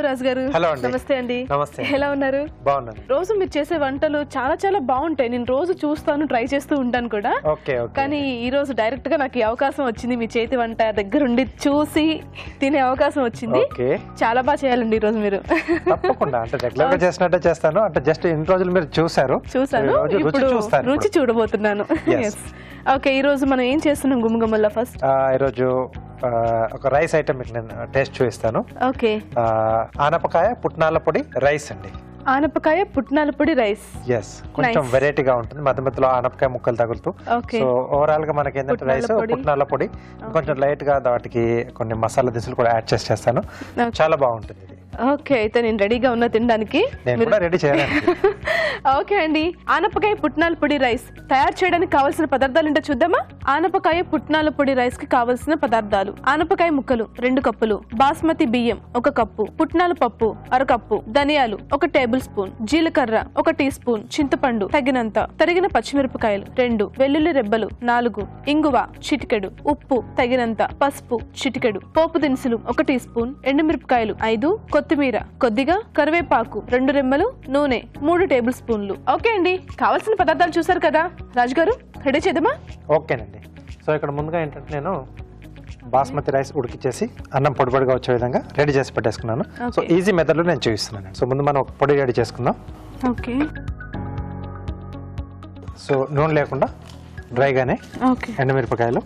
రాజు గారు. నమస్తే అండి. ఎలా ఉన్నారు? బాగున్నాను. రోజు మీరు చేసే వంటలు చాలా చాలా బాగుంటాయి. నేను రోజు చూస్తాను, ట్రై చేస్తూ ఉంటాను కూడా. కానీ ఈ రోజు డైరెక్ట్ గా నాకు ఈ అవకాశం వచ్చింది. మీ చేతి వంట దగ్గరుండి చూసి తినే అవకాశం వచ్చింది. చాలా బాగా చేయాలండి ఈ రోజు మీరు. తప్పకుండా అంటే రెగ్యులర్ గా చేసినట్టే చేస్తాను. అంటే జస్ట్ ఇన్ని రోజులు మీరు చూసాను. ఇప్పుడు రుచి చూడబోతున్నాను. ఓకే, ఈ రోజు మనం ఏం చేస్తున్నాం గుమగుమల్లో? ఫస్ట్ ఈ రోజు ఒక రైస్ ఐటమ్ మీకు నేను టేస్ట్ చూపిస్తాను. ఓకే, ఆనపకాయ పుట్నాల పొడి రైస్ అండి. ఆనపకాయ పుట్నాల పొడి రైస్. ఎస్, కొంచెం వెరైటీగా ఉంటుంది. మధ్య మధ్యలో ఆనపకాయ ముక్కలు తగులుతూ. సో ఓవరాల్ గా మనకి ఏంటంటే రైస్ పుట్నాల పొడి, కొంచెం లైట్ గా వాటికి కొన్ని మసాలా దినుసులు కూడా యాడ్ చేస్తాను. చాలా బాగుంటుంది. ఓకే, అయితే నేను రెడీగా ఉన్నా తినడానికి. ఓకే అండి, ఆనపకాయ పుట్నాల పొడి రైస్ తయారు చేయడానికి కావాల్సిన పదార్థాలు ఏంటో చూద్దామా? ఆనపకాయ పుట్నాల పొడి రైస్ కి కావాల్సిన పదార్థాలు: ఆనపకాయ ముక్కలు 2 కప్పులు, బాస్మతి బియ్యం 1 కప్పు, పుట్నాల పప్పు 1/2 కప్పు, ధనియాలు 1 టేబుల్ స్పూన్, జీలకర్ర 1 టీ స్పూన్, చింతపండు తగినంత, తరిగిన పచ్చిమిరపకాయలు 2, వెల్లుల్లి రెబ్బలు 4, ఇంగువ చిటికెడు, ఉప్పు తగినంత, పసుపు చిటికెడు, పోపు దినుసులు 1 టీ స్పూన్, ఎండుమిరపకాయలు 5, కొత్తిమీర కొద్దిగా, కరివేపాకు 2 రెమ్మలు, నూనె 3 టేబుల్ స్పూన్లు. ఓకే అండి, కావాల్సిన పదార్థాలు చూసారు కదా రాజు గారు, రెడీ చేద్దామా? ఓకేనండి. సో ఇక్కడ ముందుగా ఏంటంటే నేను బాస్మతి రైస్ ఉడికిచ్చేసి అన్నం పొడి పొడిగా వచ్చే విధంగా రెడీ చేసి పెట్టేసుకున్నాను. సో ఈజీ మెథడ్ లో నేను చూపిస్తున్నాను. సో ముందు మనం ఒక పొడి రెడీ చేసుకుందాం. ఓకే, సో నూనె లేకుండా డ్రైగానే ఎండుమిరపకాయలు,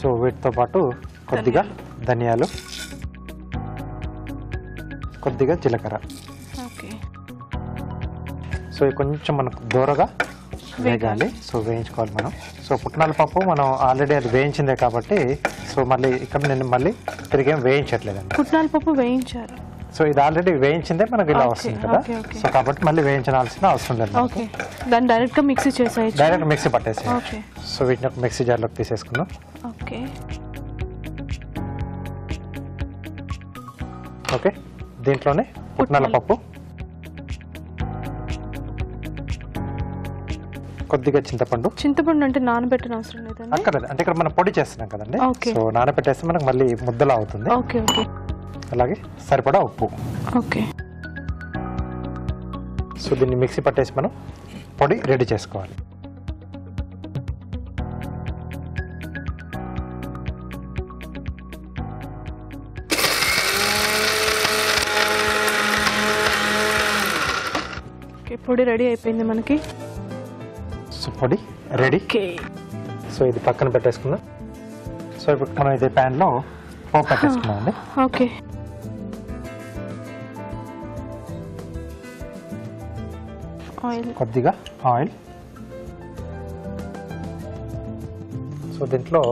సో వీటితో పాటు కొద్దిగా ధనియాలు, కొద్దిగా జీలకర్ర. సో ఇవి కొంచెం మనకు దూరగా వేగాలి. సో వేయించుకోవాలి మనం. సో పుట్నాల పప్పు మనం ఆల్రెడీ అది వేయించిందే కాబట్టి సో మళ్ళీ ఇక్కడ నేను మళ్ళీ తిరిగి వేయించట్లేదండి. పుట్నాల పప్పు వేయించారు. సో ఇది ఆల్రెడీ వేయించిందే మనకి ఇలా వస్తుంది కదా. సో కాబట్టి మళ్ళీ వేయించాల్సిన అవసరం లేదు. దాన్ని డైరెక్ట్ గా మిక్సీ చేసేయచ్చు. డైరెక్ట్ మిక్సీ పట్టేసి. సో వీటిని ఒక మిక్సీ జార్లోకి తీసేసుకుందాం. ఓకే ఓకే, దీంట్లోనే పుట్నాల పప్పు, కొద్దిగా చింతపండు. చింతపండు అంటే నానబెట్టిన అవసరం లేదండి? అక్కర్లేదు, అంటే ఇక్కడ మనం పొడి చేస్తున్నాం కదండి. సో నానబెట్టేస్తే మనకు మళ్ళీ ముద్దలా అవుతుంది. Okay okay. అలాగే సరిపడా ఉప్పు. ఓకే, సో దీన్ని మిక్సీ పట్టేసి మనం పొడి రెడీ చేసుకోవాలి. పొడి రెడీ అయిపోయింది మనకి. సో పొడి రెడీ. సో ఇది పక్కన పెట్టేసుకుందాం. సో ఇప్పుడు మనం ఇది ప్యాన్ లో పోపు పెట్టేసుకున్నాం అండి. ఓకే, కొద్దిగా ఆయిల్. సో దీంట్లో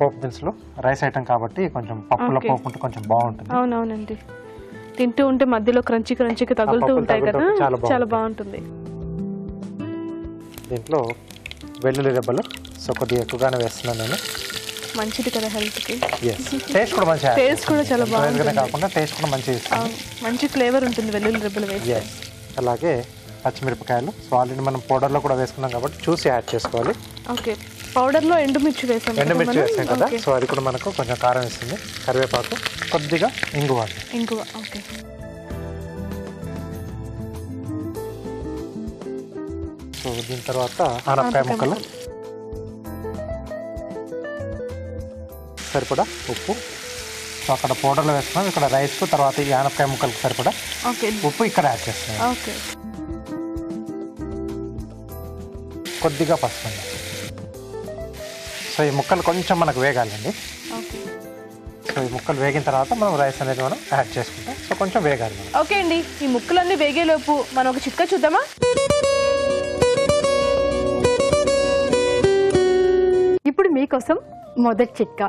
పోపు దినుసులు రైస్ ఐటమ్ కాబట్టి కొంచెం పప్పులో పోపు ఉంటే కొంచెం బాగుంటుంది. అవునవునండి, తింటూ ఉంటే మధ్యలో క్రంచీ క్రంచీకి తగులుతూ ఉంటాయి కదా, చాలా బాగుంటుంది. దీంట్లో వెల్లుల్లి రెబ్బలు సో కొద్దిగా ఎక్కువగానే వేస్తున్నాను నేను. మంచిది కదా హెల్త్ కి. టేస్ట్ కూడా మంచి, టేస్ట్ కూడా చాలా బాగుంటుంది. కాకుండా టేస్ట్ కూడా మంచిగా, మంచి ఫ్లేవర్ ఉంటుంది వెల్లుల్లి రెబ్బలు వేస్తే. అలాగే పచ్చిమిరపకాయలు. సో ఆల్రెడీ మనం పౌడర్ లో కూడా వేసుకున్నాం కాబట్టి చూసి యాడ్ చేసుకోవాలి. ఓకే, పౌడర్ లో ఎండుమిర్చి వేసాం. ఎండుమిర్చి వేసాం కదా, సో అది కూడా మనకు కొంచెం కారం ఇస్తుంది. కరివేపాకు, కొద్దిగా ఇంగువ. ఇంగువ. ఓకే, సో దీని తర్వాత ఆనపకాయ ముక్కలు, సరిపడా ఉప్పు. సో అక్కడ పౌడర్లో వేస్తున్నాం, ఇక్కడ రైస్ తర్వాత ఈ ఆనపకాయ ముక్కలకు సరిపడా ఉప్పు ఇక్కడ యాడ్ చేస్తున్నాం. కొద్దిగా పసుపు. సో ఈ ముక్కలు కొంచెం మనకు వేగాలండి. సో ఈ ముక్కలు వేగిన తర్వాత మనం రైస్ అనేది మనం యాడ్ చేసుకుంటాం. సో కొంచెం వేగాలి. ఓకే అండి, ఈ ముక్కలన్నీ వేగేలోపు మనం ఒక చిట్కా చూద్దామా? ఇప్పుడు మీకోసం మొదటి చిట్కా.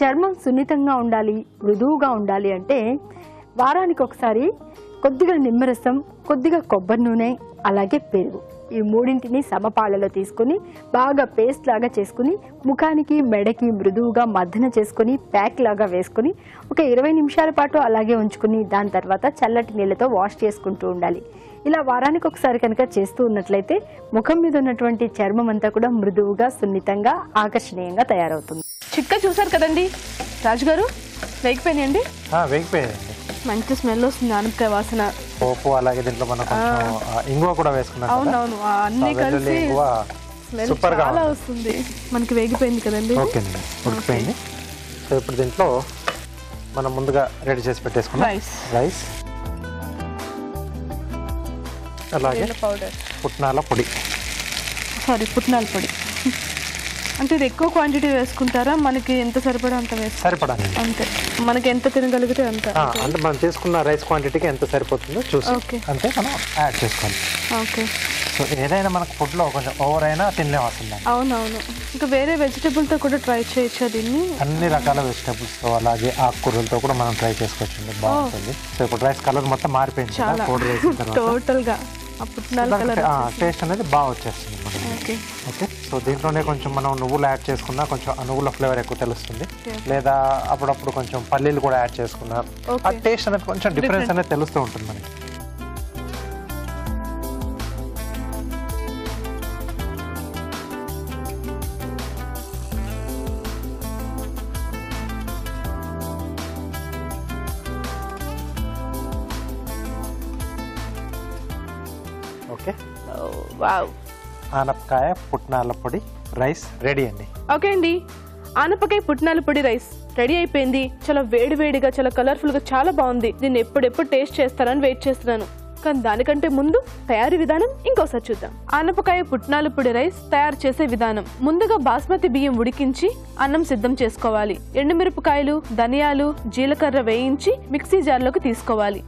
చర్మం సున్నితంగా ఉండాలి, మృదువుగా ఉండాలి అంటే వారానికి ఒకసారి కొద్దిగా నిమ్మరసం, కొద్దిగా కొబ్బరి నూనె, అలాగే పెరుగు, ఈ మూడింటిని సమపాలలో తీసుకుని బాగా పేస్ట్ లాగా చేసుకుని ముఖానికి మెడకి మృదువుగా మర్దన చేసుకుని ప్యాక్ లాగా వేసుకుని ఒక 20 నిమిషాల పాటు అలాగే ఉంచుకుని దాని తర్వాత చల్లటి నీళ్ళతో వాష్ చేసుకుంటూ ఉండాలి. ఇలా వారానికి ఒకసారి కనుక చేస్తూ ఉన్నట్లయితే ముఖం మీద ఉన్నటువంటి చర్మం అంతా కూడా మృదువుగా, సున్నితంగా, ఆకర్షణీయంగా తయారవుతుంది. చిక్క చూసారు కదండి రాజుగారు, వేగిపోయినాయండి. వేగిపోయాయండి. మంచి స్మెల్ వస్తుంది ఆనపకాయ వాసన. పోపు అలాగే దీంట్లో మనం కొంచెం ఇంగువ కూడా వేసుకున్నాం. అవునవును, అన్ని కలిసి స్మెల్ చాలా వస్తుంది. మనకి వేగిపోయింది కదండి. ఓకేనండి, ఉడికిపోయింది. సో ఇప్పుడు దీంట్లో మనం ముందుగా రెడీ చేసి పెట్టేసుకున్నాం రైస్, అలాగే పుట్నాల పొడి. పుట్నాల పొడి అంటే ఇది ఎక్కువ క్వాంటిటీ వేసుకుంటారా? మనకి ఎంత సరిపడా అంత సరిపడా అంతే, మనకి ఎంత తినగలిగితే అంత. అంటే మనం చేసుకున్న రైస్ క్వాంటిటీకి ఎంత సరిపోతుందో చూసి అంతే మనం యాడ్ చేసుకోవాలి. ఓకే. సో ఏదైనా మనకు ఫుడ్లో కొంచెం ఓవర్ అయినా తినలేం అసలు. అవునవును. ఇంకా వేరే వెజిటబుల్తో కూడా ట్రై చేయొచ్చు దీన్ని. అన్ని రకాల వెజిటబుల్స్తో అలాగే ఆకుకూరలతో కూడా మనం ట్రై చేసుకోవచ్చు, బాగుంటుంది. సో ఇప్పుడు రైస్ కలర్ మొత్తం మారిపోయింది కదా పౌడర్ వేసిన తర్వాత. టోటల్గా టేస్ట్ అనేది బాగా వచ్చేస్తుంది మనకి. ఓకే. సో దీంట్లోనే కొంచెం మనం నువ్వులు యాడ్ చేసుకున్నా కొంచెం ఆ నువ్వుల ఫ్లేవర్ ఎక్కువ తెలుస్తుంది, లేదా అప్పుడప్పుడు కొంచెం పల్లీలు కూడా యాడ్ చేసుకున్నా ఆ టేస్ట్ అనేది కొంచెం డిఫరెన్స్ అనేది తెలుస్తూ ఉంటుంది మనకి. ఓకే, వావ్, ఆనపకాయ పుట్నాల పొడి రైస్ రెడీ అండి. ఓకే అండి, ఆనపకాయ పుట్నాల పొడి రైస్ రెడీ అయిపోయింది. చాలా వేడివేడిగా, చాలా కలర్ఫుల్ గా, చాలా బాగుంది. దీన్ని ఎప్పుడెప్పుడు టేస్ట్ చేస్తారని వెయిట్ చేస్తున్నాను. కానీ దానికంటే ముందు తయారీ విధానం ఇంకోసారి చూద్దాం. ఆనపకాయ పుట్నాల పొడి రైస్ తయారు చేసే విధానం. ముందుగా బాస్మతి బియ్యం ఉడికించి అన్నం సిద్ధం చేసుకోవాలి. ఎండుమిరపకాయలు, ధనియాలు, జీలకర్ర వేయించి మిక్సీ జార్లోకి తీసుకోవాలి.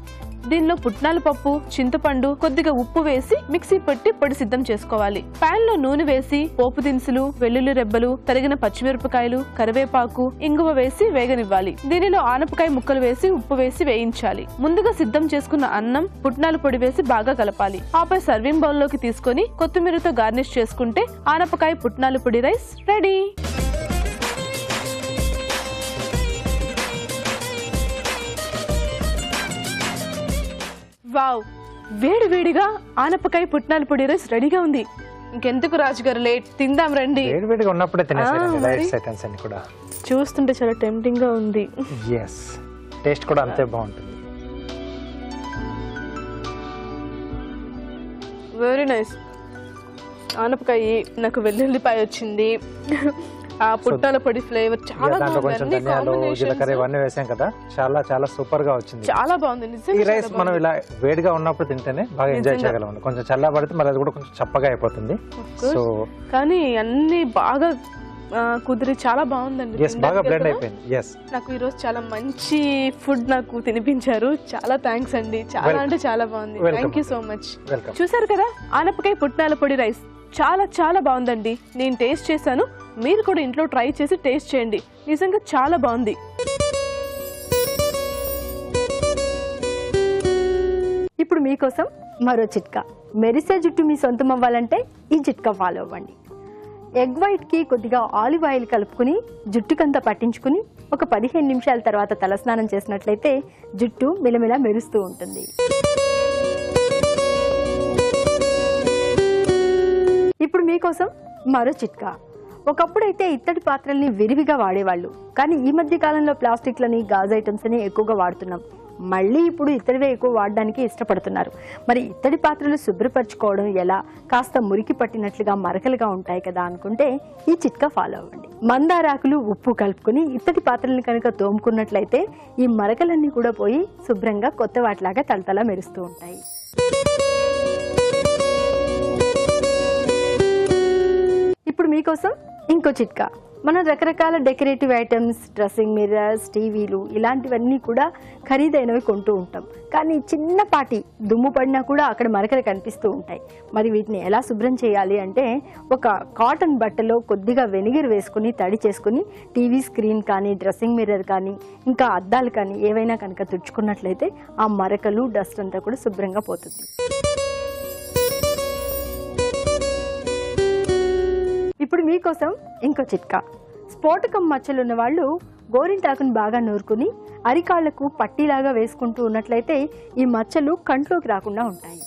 దీనిలో పుట్నాల పప్పు, చింతపండు, కొద్దిగా ఉప్పు వేసి మిక్సీ పెట్టి పొడి సిద్ధం చేసుకోవాలి. పాన్ లో నూనె వేసి పోపు దినుసులు, వెల్లుల్లి రెబ్బలు, తరిగిన పచ్చిమిరపకాయలు, కరివేపాకు, ఇంగువ వేసి వేగనివ్వాలి. దీనిలో ఆనపకాయ ముక్కలు వేసి ఉప్పు వేసి వేయించాలి. ముందుగా సిద్ధం చేసుకున్న అన్నం, పుట్నాల పొడి వేసి బాగా కలపాలి. ఆపై సర్వింగ్ బౌల్ లోకి తీసుకుని కొత్తిమీరతో గార్నిష్ చేసుకుంటే ఆనపకాయ పుట్నాల పొడి రైస్ రెడీ. వావ్, వేడి వేడిగా ఆనపకాయ పుట్నాల పొడి రైస్ రెడీగా ఉంది. ఇంకెందుకు రాజుగారు లేట్, తిందాం రండి. వేడివేడిగా ఉన్నప్పుడే తినేసేయండి రైస్ ఐటమ్స్ అన్ని కూడా. చూస్తుంటే చాలా టెంప్టింగ్ గా ఉంది. yes, టేస్ట్ కూడా అంతే బాగుంటుంది. Very nice. ఆనపకాయ, నాకు వెల్లుల్లిపాయ వచ్చింది, ఆ పుట్నాల పొడి ఫ్లేవర్ చాలా దాంట్లో కొంచెం ధనియాలు, జీలకర్ర ఇవన్నీ వేసాం కదా, చాలా చాలా సూపర్ గా వచ్చింది. చాలా బాగుంది నిజంగా. ఈ రైస్ మనం ఇలా వేడిగా ఉన్నప్పుడు తింటేనే బాగా ఎంజాయ్ చేయగలం. కొంచెం చల్లబడితే మరి అది కూడా కొంచెం చప్పగా అయిపోతుంది. సో కానీ అన్ని బాగా కుదిరి చాలా బాగుందండి. బాగా బ్లెండ్ అయిపోయింది. నాకు ఈ రోజు చాలా మంచి ఫుడ్ నాకు తినిపించారు. చాలా థ్యాంక్స్ అండి. చాలా అంటే చాలా బాగుంది. Thank you so much. చూసారు కదా ఆనపకాయ పుట్నాల పొడి రైస్, చాలా చాలా బాగుందండి. నేను టేస్ట్ చేశాను, మీరు కూడా ఇంట్లో ట్రై చేసి టేస్ట్ చేయండి. నిజంగా చాలా బాగుంది. ఇప్పుడు మీకోసం మరో చిట్కా. మెరిసే జుట్టు మీ సొంతం అవ్వాలంటే ఈ చిట్కా ఫాలో అవ్వండి. ఎగ్ వైట్ కి కొద్దిగా ఆలివ్ ఆయిల్ కలుపుకుని జుట్టుకంతా పట్టించుకుని ఒక 15 నిమిషాల తర్వాత తలస్నానం చేసినట్లయితే జుట్టు మిలమిలా మెరుస్తూ ఉంటుంది. ఇప్పుడు మీకోసం మరో చిట్కా. ఒకప్పుడైతే ఇత్తడి పాత్రల్ని విరివిగా వాడేవాళ్ళు, కానీ ఈ మధ్య కాలంలో ప్లాస్టిక్లని, గాజు ఐటమ్స్ అని ఎక్కువగా వాడుతున్నాం. మళ్ళీ ఇప్పుడు ఇత్తడివే ఎక్కువ వాడడానికి ఇష్టపడుతున్నారు. మరి ఇత్తడి పాత్రలు శుభ్రపరచుకోవడం ఎలా? కాస్త మురికి పట్టినట్లుగా మరకలుగా ఉంటాయి కదా అనుకుంటే ఈ చిట్కా ఫాలో అవ్వండి. మందారాకులు, ఉప్పు కలుపుకొని ఇత్తడి పాత్రలను కనుక తోముకున్నట్లయితే ఈ మరకలన్నీ కూడా పోయి శుభ్రంగా కొత్త వాటిలాగా తలతలా మెరుస్తూ ఉంటాయి. ఇప్పుడు మీకోసం ఇంకో చిట్కా. మనం రకరకాల డెకరేటివ్ ఐటమ్స్, డ్రెస్సింగ్ మిర్రర్స్, టీవీలు ఇలాంటివన్నీ కూడా ఖరీదైనవి కొంటూ ఉంటాం. కానీ చిన్నపాటి దుమ్ము పడినా కూడా అక్కడ మరకలు కనిపిస్తూ ఉంటాయి. మరి వీటిని ఎలా శుభ్రం చేయాలి అంటే ఒక కాటన్ బట్టలో కొద్దిగా వెనిగర్ వేసుకుని తడి చేసుకుని టీవీ స్క్రీన్ కానీ, డ్రెస్సింగ్ మిర్రర్ కానీ, ఇంకా అద్దాలు కానీ ఏవైనా కనుక తుడుచుకున్నట్లయితే ఆ మరకలు, డస్ట్ అంతా కూడా శుభ్రంగా పోతుంది. ఇప్పుడు మీకోసం ఇంకో చిట్కా. స్ఫోటకం మచ్చలు ఉన్న వాళ్ళు గోరింటాకును బాగా నూరుకుని అరికాళ్లకు పట్టీలాగా వేసుకుంటూ ఉన్నట్లయితే ఈ మచ్చలు కంట్లోకి రాకుండా ఉంటాయి.